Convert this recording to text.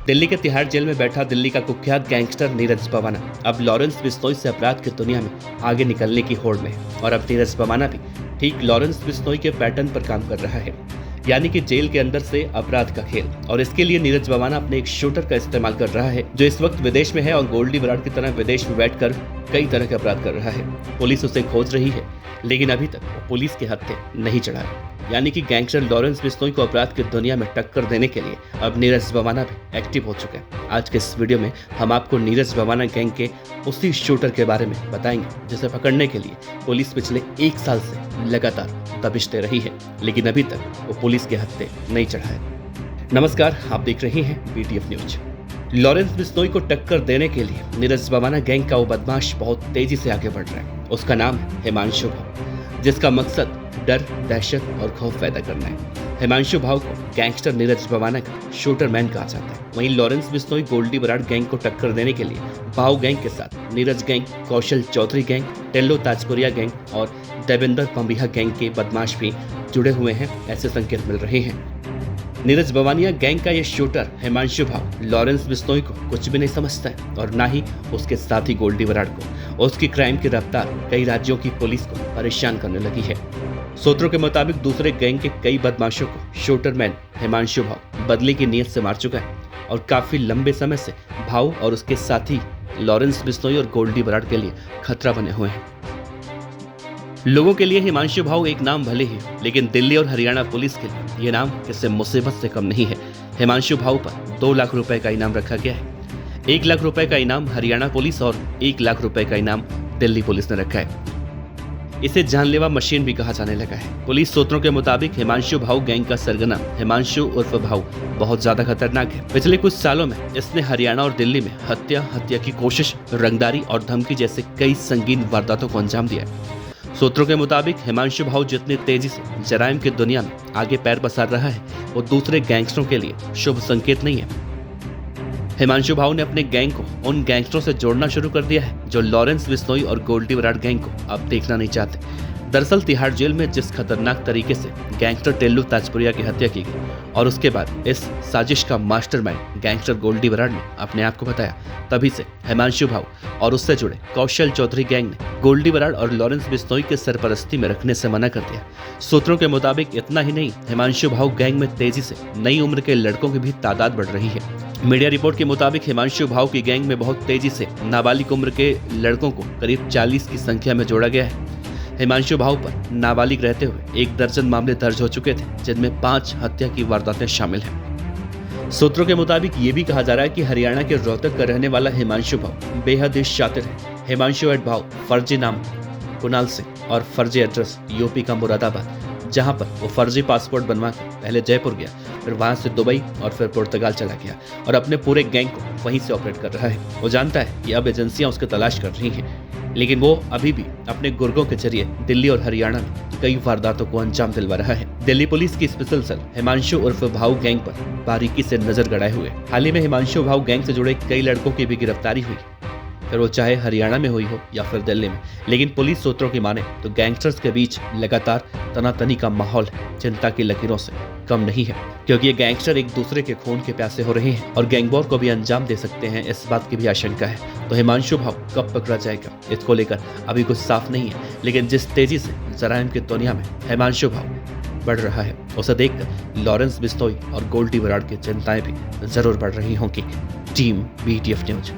दिल्ली के तिहाड़ जेल में बैठा दिल्ली का कुख्यात गैंगस्टर नीरज बवाना अब लॉरेंस बिश्नोई से अपराध की दुनिया में आगे निकलने की होड़ में है। और अब नीरज बवाना भी ठीक लॉरेंस बिश्नोई के पैटर्न पर काम कर रहा है, यानी कि जेल के अंदर से अपराध का खेल। और इसके लिए नीरज बवाना अपने एक शूटर का इस्तेमाल कर रहा है जो इस वक्त विदेश में है और गोल्डी बराड़ की तरह विदेश में बैठकर कई तरह के अपराध कर रहा है। पुलिस उसे खोज रही है, लेकिन अभी तक वो पुलिस के हत्थे नहीं चढ़ा है। यानी कि गैंगस्टर लॉरेंस बिश्नोई को अपराध की दुनिया में टक्कर देने के लिए अब नीरज बवाना भी एक्टिव हो चुके हैं। आज के इस वीडियो में हम आपको नीरज बवाना गैंग के उसी शूटर के बारे में बताएंगे जिसे पकड़ने के लिए पुलिस पिछले 1 साल से लगातार दबिश दे रही है, लेकिन अभी तक वो पुलिस के हत्थे नहीं चढ़ा है। नमस्कार, आप देख रहे हैं BTF न्यूज। लॉरेंस बिश्नोई को टक्कर देने के लिए नीरज बवाना गैंग का वो बदमाश बहुत तेजी से आगे बढ़ रहा है। उसका नाम है हिमांशु भाव, जिसका मकसद डर, दहशत और खौफ पैदा करना है। हिमांशु भाव को गैंगस्टर नीरज बवाना का शूटर मैन कहा जाता है। वहीं लॉरेंस बिश्नोई गोल्डी बराड़ गैंग को टक्कर देने के लिए भाव गैंग के साथ नीरज गैंग, कौशल चौधरी गैंग, टेल्लो ताजपुरिया गैंग और देवेंद्र पंबिया गैंग के बदमाश भी जुड़े हुए हैं, ऐसे संकेत मिल रहे हैं। नीरज बवानिया गैंग का ये शूटर हिमांशु भाव लॉरेंस बिश्नोई को कुछ भी नहीं समझता है और ना ही उसके साथी गोल्डी बराड़ को। उसकी क्राइम की रफ्तार कई राज्यों की पुलिस को परेशान करने लगी है। सूत्रों के मुताबिक दूसरे गैंग के कई बदमाशों को शूटरमैन हिमांशु भाव बदले की नीयत से मार चुका है और काफी लंबे समय से भाव और उसके साथी लॉरेंस बिश्नोई और गोल्डी बराड़ के लिए खतरा बने हुए हैं। लोगों के लिए हिमांशु भाव एक नाम भले ही, लेकिन दिल्ली और हरियाणा पुलिस के लिए ये नाम किसी मुसीबत से कम नहीं है। हिमांशु भाव पर 2 लाख रुपए का इनाम रखा गया है। 1 लाख रुपए का इनाम हरियाणा पुलिस और 1 लाख रुपए का इनाम दिल्ली पुलिस ने रखा है। इसे जानलेवा मशीन भी कहा जाने लगा है। पुलिस सूत्रों के मुताबिक हिमांशु भाव गैंग का सरगना हिमांशु उर्फ भाव बहुत ज्यादा खतरनाक है। पिछले कुछ सालों में इसने हरियाणा और दिल्ली में हत्या की कोशिश, रंगदारी और धमकी जैसे कई संगीन वारदातों को अंजाम दिया है। सूत्रों के मुताबिक हिमांशु भाव जितनी तेजी से जराइम की दुनिया में आगे पैर पसार रहा है, वो दूसरे गैंगस्टरों के लिए शुभ संकेत नहीं है। हिमांशु भाव ने अपने गैंग को उन गैंगस्टरों से जोड़ना शुरू कर दिया है जो लॉरेंस बिश्नोई और गोल्डी बराड़ गैंग को अब देखना नहीं चाहते। दरअसल तिहाड़ जेल में जिस खतरनाक तरीके से गैंगस्टर टेल्लू ताजपुरिया की हत्या की गई और उसके बाद इस साजिश का मास्टरमाइंड गैंगस्टर गोल्डी बराड़ ने अपने आप को बताया, तभी से हिमांशु भाव और उससे जुड़े कौशल चौधरी गैंग ने गोल्डी बराड़ और लॉरेंस बिश्नोई के सरपरस्ती में रखने से मना कर दिया। सूत्रों के मुताबिक इतना ही नहीं, हिमांशु भाव गैंग में तेजी से नई उम्र के लड़कों की भी तादाद बढ़ रही है। मीडिया रिपोर्ट के मुताबिक हिमांशु भाव की गैंग में बहुत तेजी से नाबालिग उम्र के लड़कों को करीब 40 की संख्या में जोड़ा गया है। हिमांशु भाव पर नाबालिग रहते हुए 1 दर्जन मामले दर्ज हो चुके थे, जिनमें 5 हत्या की वारदातें शामिल हैं। सूत्रों के मुताबिक ये भी कहा जा रहा है कि हरियाणा के रोहतक का रहने वाला हिमांशु भाव बेहद ही शातिर है। हिमांशु एट भाव फर्जी नाम कुणाल सिंह और फर्जी एड्रेस यूपी का मुरादाबाद, जहां पर वो फर्जी पासपोर्ट बनवा कर पहले जयपुर गया, फिर वहां से दुबई और फिर पुर्तगाल चला गया और अपने पूरे गैंग को वहीं से ऑपरेट कर रहा है। वो जानता है कि अब एजेंसियां उसकी तलाश कर रही हैं, लेकिन वो अभी भी अपने गुर्गों के जरिए दिल्ली और हरियाणा में कई वारदातों को अंजाम दिलवा रहा है। दिल्ली पुलिस की स्पेशल सेल हिमांशु उर्फ भाव गैंग पर बारीकी से नजर गड़ाए हुए हाल ही में हिमांशु भाव गैंग से जुड़े कई लड़कों की भी गिरफ्तारी हुई, फिर वो चाहे हरियाणा में हुई हो या फिर दिल्ली में। लेकिन पुलिस सूत्रों की माने तो गैंगस्टर्स के बीच लगातार तनातनी का माहौल चिंता की लकीरों से कम नहीं है, क्योंकि ये गैंगस्टर एक दूसरे के खून के प्यासे हो रहे हैं और गैंगवॉर को भी अंजाम दे सकते हैं, इस बात की भी आशंका है। तो हिमांशु भाव कब पकड़ा जाएगा, इसको लेकर अभी कुछ साफ नहीं है, लेकिन जिस तेजी से जराइम की दुनिया में हिमांशु भाव बढ़ रहा है, उसे देखकर लॉरेंस बिश्नोई और गोल्डी बराड़ की चिंताएं भी जरूर बढ़ रही होंगी। Team BTF news.